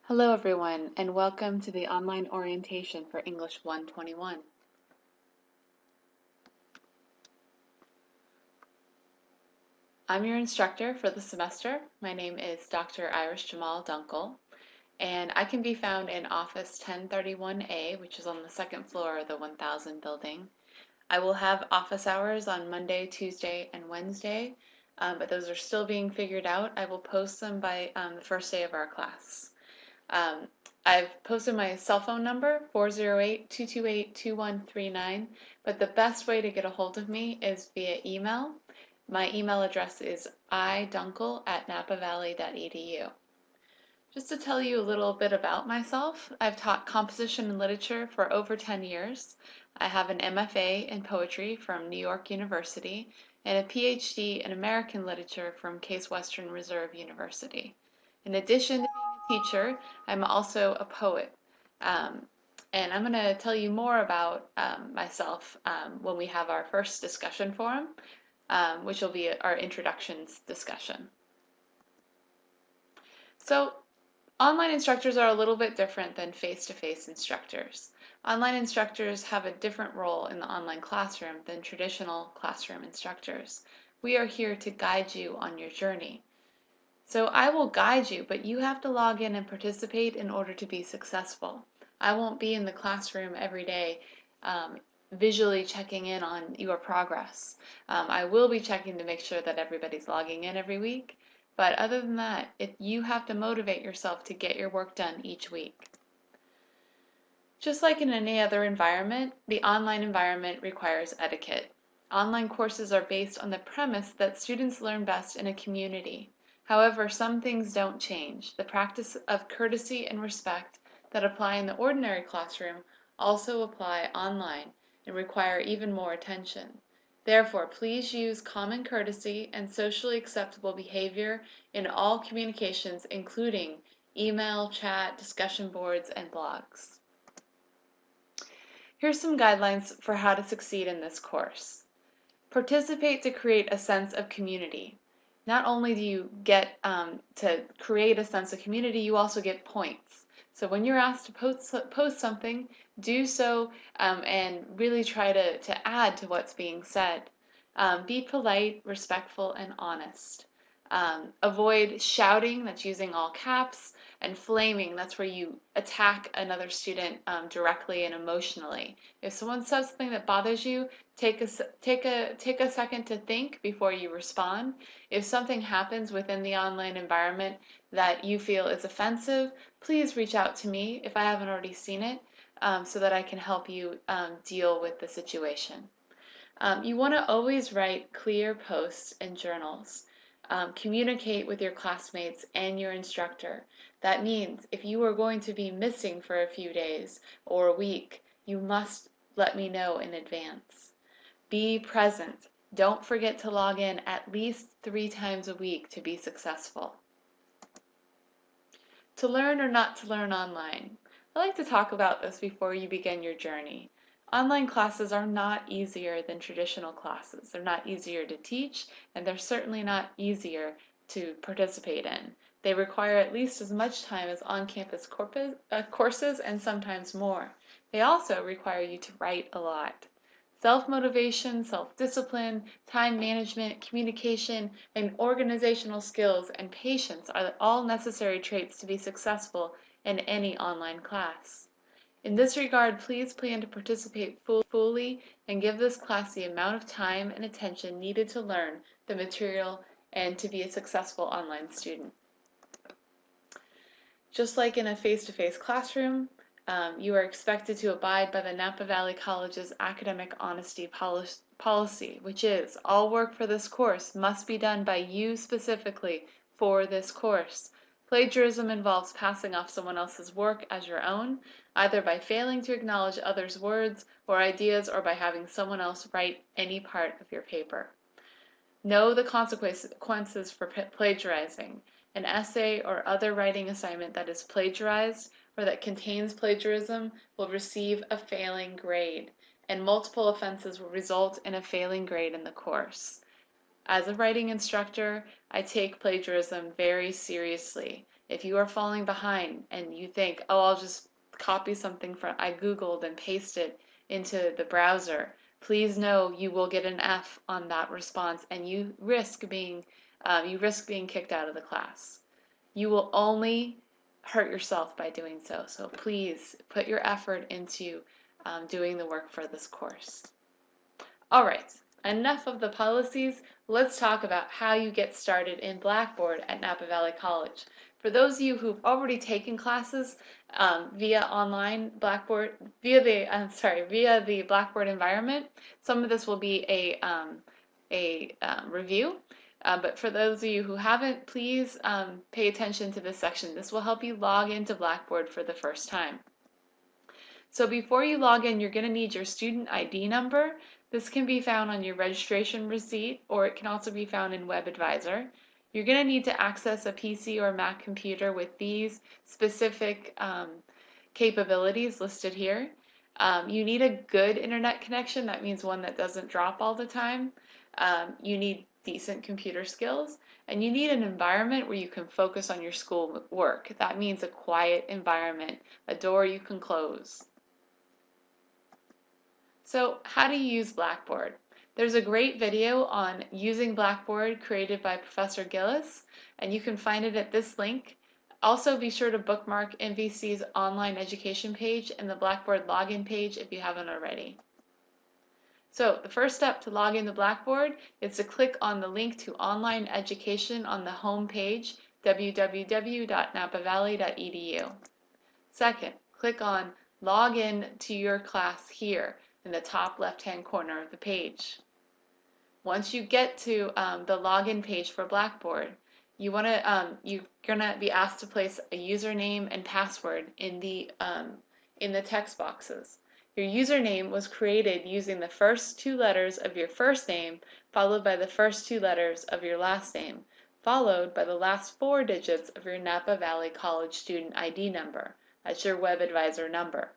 Hello everyone, and welcome to the online orientation for English 121. I'm your instructor for the semester. My name is Dr. Iris Jamal Dunkel, and I can be found in Office 1031A, which is on the second floor of the 1000 building. I will have office hours on Monday, Tuesday, and Wednesday, but those are still being figured out. I will post them by the first day of our class. Um, I've posted my cell phone number, 408-228-2139, but the best way to get a hold of me is via email. My email address is idunkel@napavalley.edu. Just to tell you a little bit about myself, I've taught composition and literature for over 10 years. I have an MFA in poetry from New York University and a PhD in American literature from Case Western Reserve University. In addition to being a teacher, I'm also a poet. And I'm going to tell you more about myself when we have our first discussion forum, which will be our introductions discussion. So, online instructors are a little bit different than face-to-face instructors. Online instructors have a different role in the online classroom than traditional classroom instructors. We are here to guide you on your journey. So I will guide you, but you have to log in and participate in order to be successful. I won't be in the classroom every day visually checking in on your progress. I will be checking to make sure that everybody's logging in every week, but other than that, you have to motivate yourself to get your work done each week. Just like in any other environment, the online environment requires etiquette. Online courses are based on the premise that students learn best in a community. However, some things don't change. The practice of courtesy and respect that apply in the ordinary classroom also apply online and require even more attention. Therefore, please use common courtesy and socially acceptable behavior in all communications, including email, chat, discussion boards, and blogs. Here's some guidelines for how to succeed in this course. Participate to create a sense of community. Not only do you get to create a sense of community, you also get points. So when you're asked to post something, do so and really try to add to what's being said. Be polite, respectful, and honest. Avoid shouting, that's using all caps, and flaming, that's where you attack another student directly and emotionally. If someone says something that bothers you, take a second to think before you respond. If something happens within the online environment that you feel is offensive, please reach out to me if I haven't already seen it so that I can help you deal with the situation. You want to always write clear posts and journals. Communicate with your classmates and your instructor. That means if you are going to be missing for a few days or a week, you must let me know in advance. Be present. Don't forget to log in at least 3 times a week to be successful. To learn or not to learn online. I like to talk about this before you begin your journey. Online classes are not easier than traditional classes. They're not easier to teach, and they're certainly not easier to participate in. They require at least as much time as on-campus courses and sometimes more. They also require you to write a lot. Self-motivation, self-discipline, time management, communication, and organizational skills and patience are all necessary traits to be successful in any online class. In this regard, please plan to participate fully and give this class the amount of time and attention needed to learn the material and to be a successful online student. Just like in a face-to-face classroom, you are expected to abide by the Napa Valley College's academic honesty policy, which is all work for this course must be done by you specifically for this course. Plagiarism involves passing off someone else's work as your own, either by failing to acknowledge others' words or ideas or by having someone else write any part of your paper. Know the consequences for plagiarizing. An essay or other writing assignment that is plagiarized or that contains plagiarism will receive a failing grade, and multiple offenses will result in a failing grade in the course. As a writing instructor, I take plagiarism very seriously, If you are falling behind and you think, oh, I'll just copy something from I Googled and paste it into the browser, please know you will get an F on that response, and you risk being kicked out of the class. You will only hurt yourself by doing so. So please put your effort into doing the work for this course. All right, enough of the policies. Let's talk about how you get started in Blackboard at Napa Valley College. For those of you who've already taken classes via online Blackboard, via the Blackboard environment, some of this will be a review. But for those of you who haven't, please pay attention to this section. This will help you log into Blackboard for the first time. So before you log in, you're going to need your student ID number. This can be found on your registration receipt, or it can also be found in WebAdvisor. You're going to need to access a PC or Mac computer with these specific capabilities listed here. You need a good internet connection. That means one that doesn't drop all the time. You need decent computer skills, and you need an environment where you can focus on your school work. That means a quiet environment, a door you can close. So how do you use Blackboard? There's a great video on using Blackboard created by Professor Gillis, and you can find it at this link. Also, be sure to bookmark NVC's online education page and the Blackboard login page if you haven't already. So the first step to log into Blackboard is to click on the link to online education on the home page, www.napavalley.edu. Second, click on Log in to your class here in the top left-hand corner of the page. Once you get to the login page for Blackboard, you're gonna be asked to place a username and password in the text boxes. Your username was created using the first two letters of your first name, followed by the first two letters of your last name, followed by the last four digits of your Napa Valley College student ID number. That's your WebAdvisor number.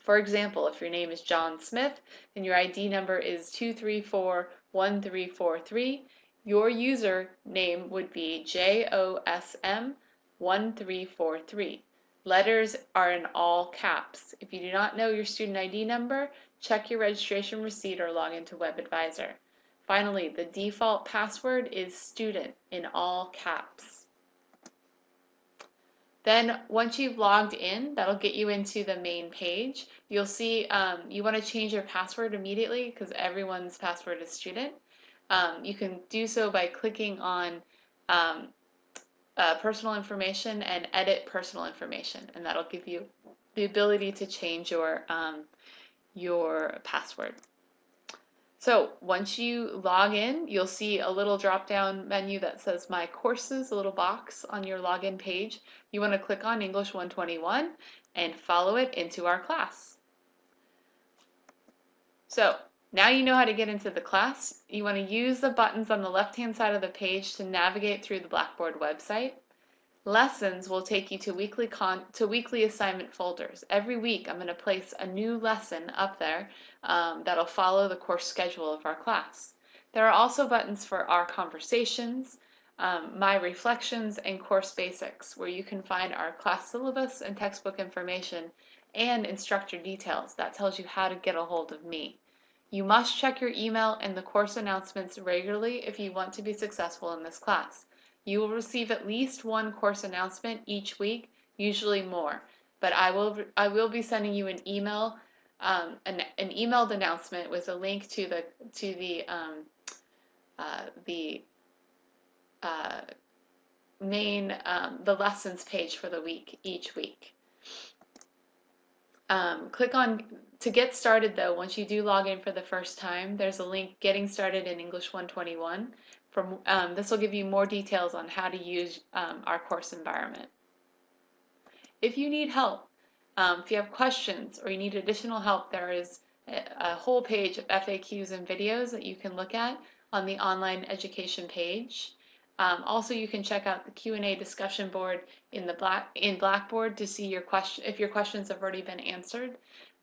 For example, if your name is John Smith and your ID number is 2341343, your username would be JOSM1343. Letters are in all caps. If you do not know your student ID number, check your registration receipt or log into WebAdvisor. Finally, the default password is student in all caps. Then once you've logged in, that'll get you into the main page. You'll see you want to change your password immediately because everyone's password is student. You can do so by clicking on personal information and edit personal information, and that'll give you the ability to change your password. So once you log in, you'll see a little drop-down menu that says My Courses, a little box on your login page. You want to click on English 121 and follow it into our class. So now you know how to get into the class. You want to use the buttons on the left-hand side of the page to navigate through the Blackboard website. Lessons will take you to weekly assignment folders. Every week I'm going to place a new lesson up there that'll follow the course schedule of our class. There are also buttons for our conversations, my reflections, and course basics, where you can find our class syllabus and textbook information and instructor details. That tells you how to get a hold of me. You must check your email and the course announcements regularly if you want to be successful in this class. You will receive at least one course announcement each week, usually more. But I will be sending you an email, an emailed announcement with a link to the lessons page for the week each week. Click on to get started though. Once you do log in for the first time, there's a link Getting Started in English 121. This will give you more details on how to use our course environment. If you need help, if you have questions or you need additional help, there is a whole page of FAQs and videos that you can look at on the online education page. Also, you can check out the Q&A discussion board in Blackboard to see if your questions have already been answered.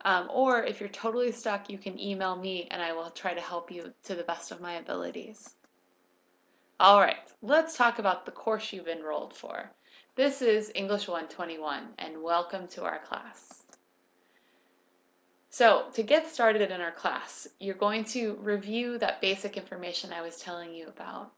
Or if you're totally stuck, you can email me and I will try to help you to the best of my abilities. All right, let's talk about the course you've enrolled for. This is English 121, and welcome to our class. So, to get started in our class, you're going to review that basic information I was telling you about,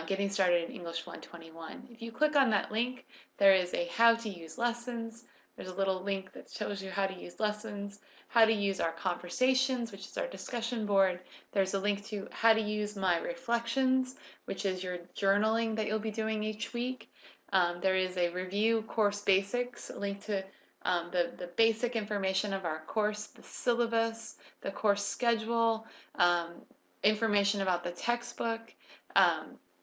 getting started in English 121. If you click on that link, there is a how to use lessons. There's a little link that shows you how to use lessons, how to use our conversations, which is our discussion board. There's a link to how to use my reflections, which is your journaling that you'll be doing each week. There is a review course basics, a link to the basic information of our course, the syllabus, the course schedule, information about the textbook.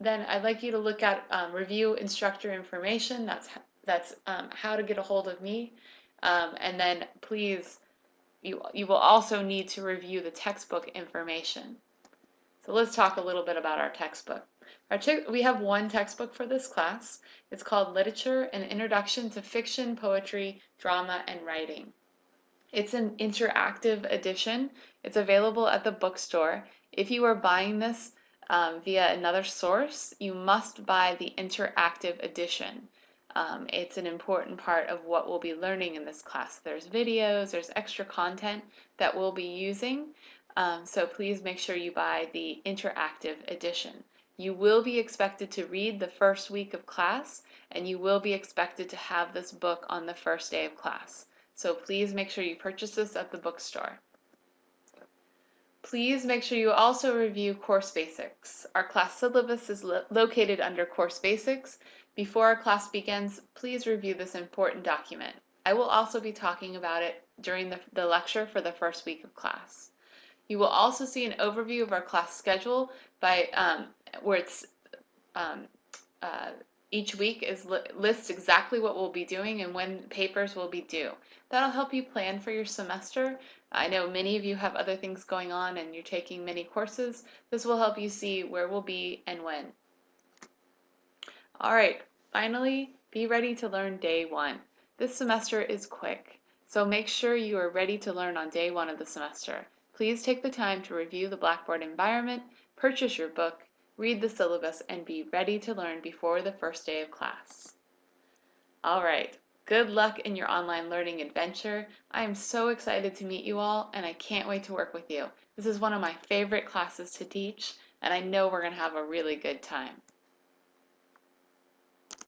Then I'd like you to look at review instructor information. That's how to get a hold of me. And then please, you will also need to review the textbook information. So let's talk a little bit about our textbook. We have one textbook for this class. It's called Literature: An Introduction to Fiction, Poetry, Drama, and Writing. It's an interactive edition. It's available at the bookstore. If you are buying this via another source, you must buy the interactive edition. It's an important part of what we'll be learning in this class. There's videos, there's extra content that we'll be using. So please make sure you buy the interactive edition. You will be expected to read the first week of class, and you will be expected to have this book on the first day of class. So please make sure you purchase this at the bookstore. Please make sure you also review Course Basics. Our class syllabus is located under Course Basics. Before our class begins, please review this important document. I will also be talking about it during the lecture for the first week of class. You will also see an overview of our class schedule where it's each week lists exactly what we'll be doing and when papers will be due. That'll help you plan for your semester. I know many of you have other things going on and you're taking many courses. This will help you see where we'll be and when. All right, finally, be ready to learn day one. This semester is quick, so make sure you are ready to learn on day one of the semester. Please take the time to review the Blackboard environment, purchase your book, read the syllabus, and be ready to learn before the first day of class. All right, good luck in your online learning adventure. I am so excited to meet you all, and I can't wait to work with you. This is one of my favorite classes to teach, and I know we're going to have a really good time.